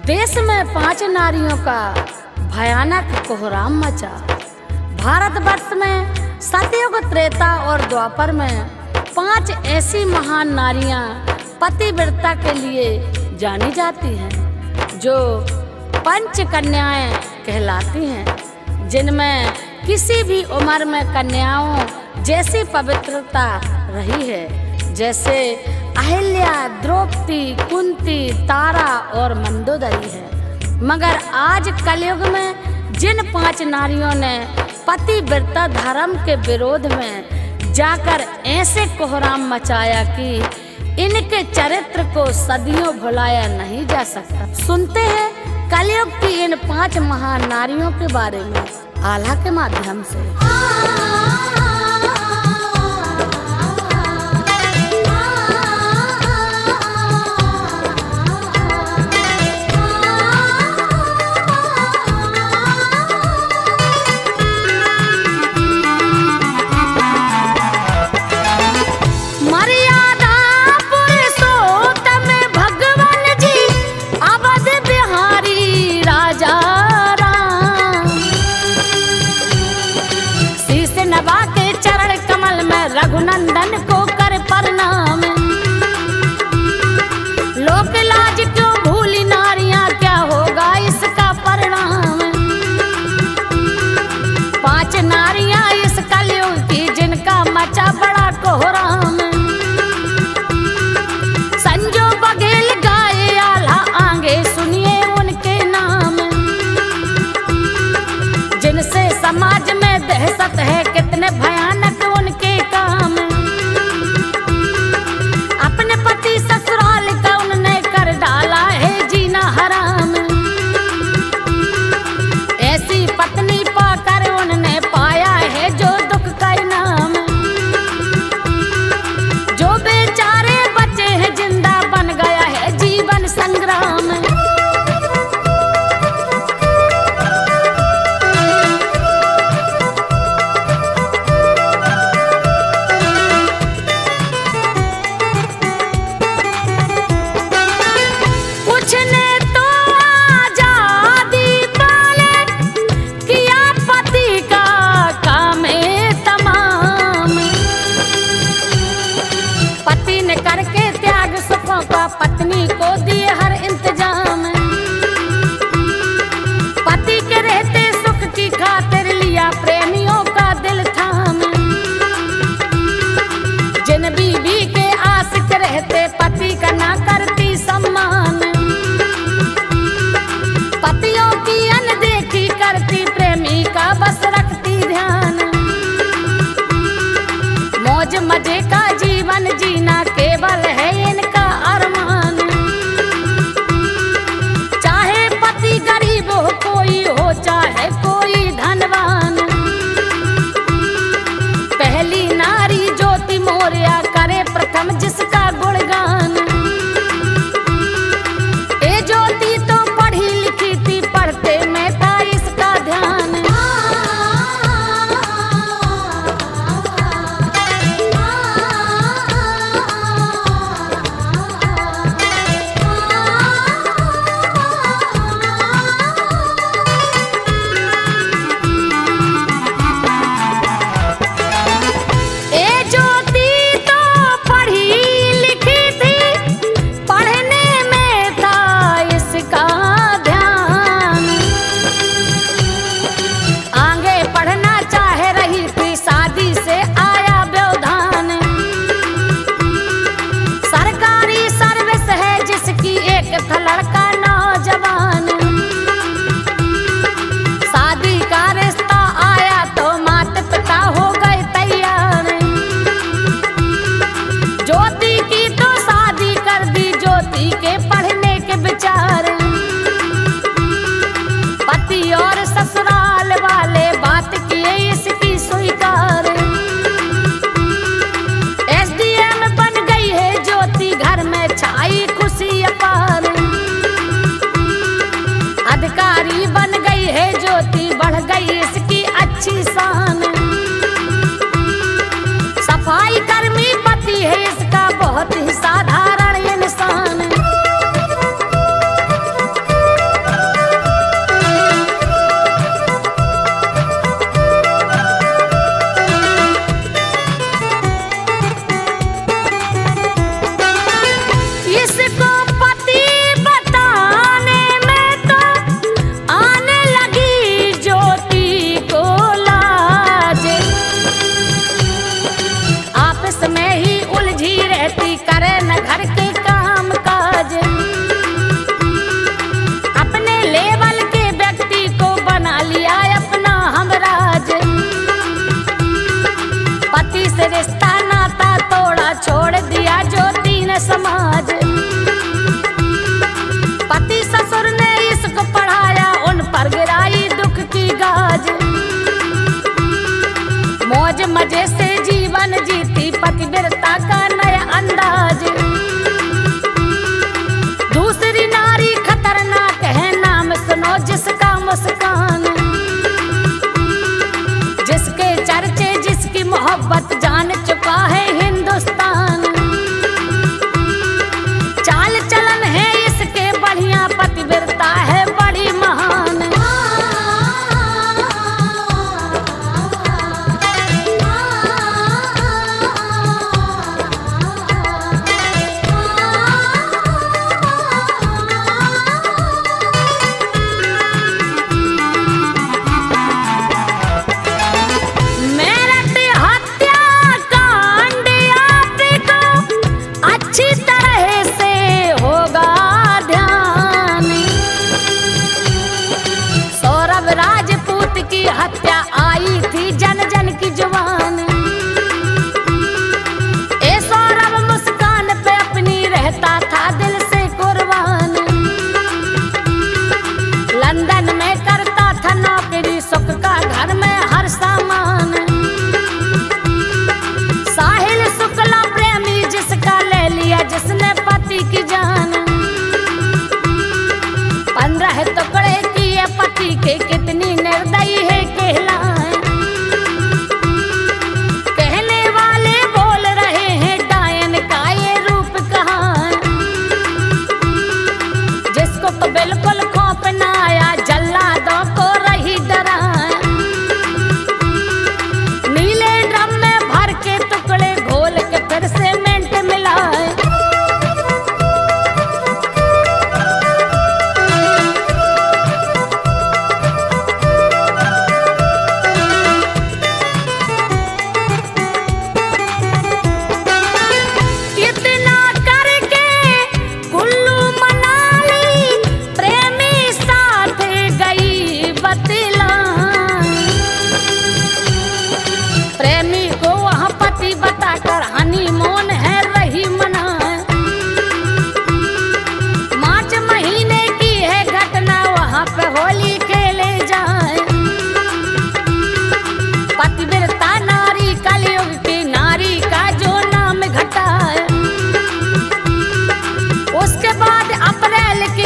देश में 5 नारियों का भयानक कोहराम मचा। भारतवर्ष में सतयुग, त्रेता और द्वापर में 5 ऐसी महान नारियां पतिव्रता के लिए जानी जाती हैं, जो पंच कन्याएं कहलाती हैं, जिनमें किसी भी उम्र में कन्याओं जैसी पवित्रता रही है, जैसे अहिल्या, द्रौपदी, कुंती, तारा और मंदोदरी है। मगर आज कलयुग में जिन 5 नारियों ने पतिव्रता धर्म के विरोध में जाकर ऐसे कोहराम मचाया कि इनके चरित्र को सदियों भुलाया नहीं जा सकता। सुनते हैं कलयुग की इन 5 महान नारियों के बारे में आल्हा के माध्यम से। नवा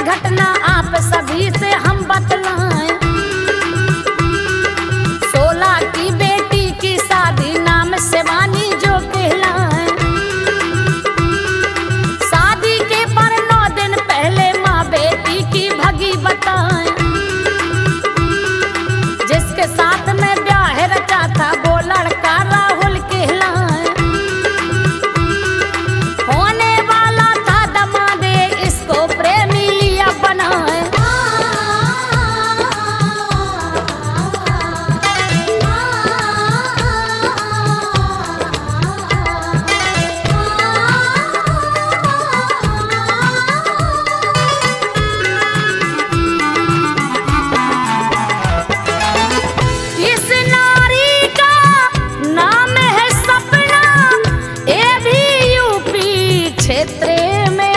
घटना आप सभी से हम बतलाएं। 16 की बेटी की शादी नाम शिवानी जो कहलाए। शादी के पर 9 दिन पहले माँ बेटी की भगी बताएं। जिसके साथ में ब्याह रचा था वो लड़का राहुल कहलाए। होने वाला था दमादे इसको प्रेमी लिया बनाए। इस नारी का नाम है सपना, ये भी यूपी क्षेत्र में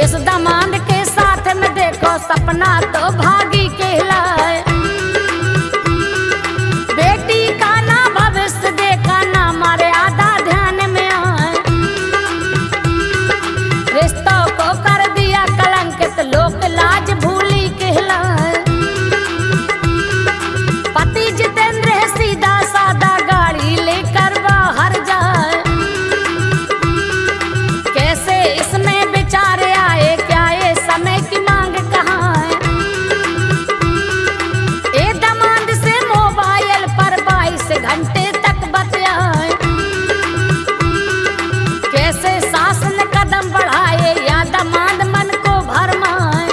इस दामाद के साथ में देखो सपना तो भागी कहलाए। बेटी का ना भविष्य देखा ना मारे आधा ध्यान में आए। रिश्तों को कर दिया कलंकित लोक लाज भूली कहलाए। पति जितेंद्र है सीधा सादा गाड़ी लेकर बाहर जाए। कैसे इसमें विचार आए क्या ये समय की मांग कहाँ है। ए दामाद से मोबाइल पर 22 घंटे तक बतियाए। कैसे सास ने कदम बढ़ाए या दामाद मन को भरमाए।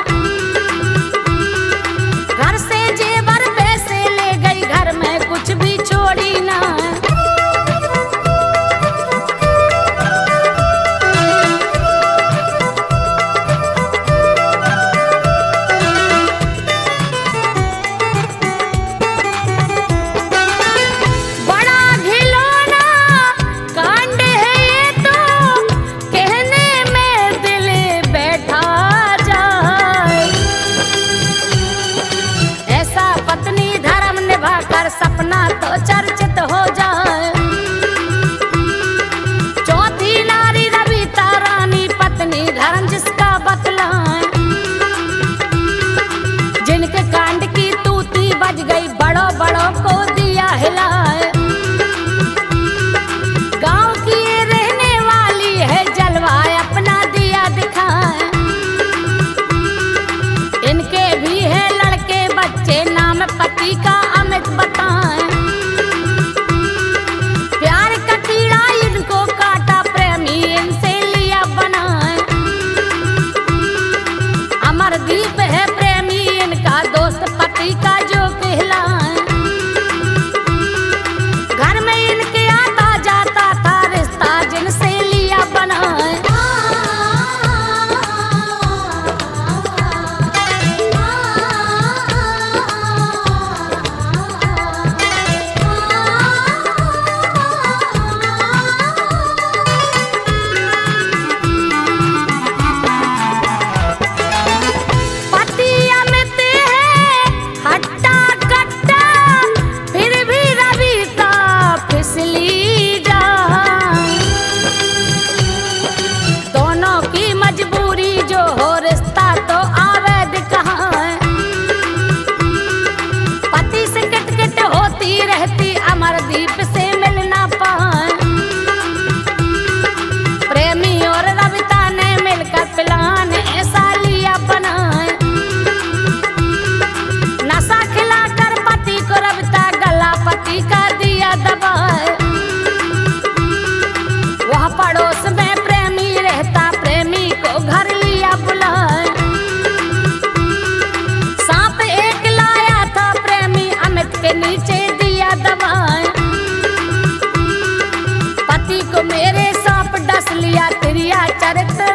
घर से जेवर पैसे ले गई घर में कुछ भी छोड़ी ना। बड़ा घिनौना कांड है ये तो कहने में दिल बैठा जाए। ऐसा पत्नी धर्म निभाकर सपना तो चर्चित हो जाए। चौथी नारी रविता रानी पत्नी धर्म जिसका बतलाए। जिनके कांड की तूती बज गई बड़ों बड़ों को दिया हिलाए। गांव की ये रहने वाली है जलवाए अपना दिया दिखाए। इनके भी है लड़के बच्चे नाम पति का अमित बताएं। प्यार का कीड़ा इनको काटा प्रेमी इनसे लिया बनाए। अमरदीप है प्रेमी इनका दोस्त पति का जो कहलाए। घर में इनके आता जाता था रिश्ता जिनसे लिया बनाए। पति अमित है हट्टा कट्टा फिर भी रविता फिसली जाए। दोनों की मजबूरी जो हो रिश्ता तो अवैध कहाँ है। पति से किटकिट होती रहती अमरदीप से मिल ना पाए। प्रेमी और रविता ने मिलकर प्लान ऐसा लिया बनाए। नशा खिलाकर पति को रविता गला पति का दिया दबाए। वह पड़ोस में प्रेमी रहता प्रेमी को घर लिया बुलाए। सांप एक लाया था प्रेमी अमित के नीचे दिया दबाए। पति को मेरे सांप डस लिया तिरिया चरित्र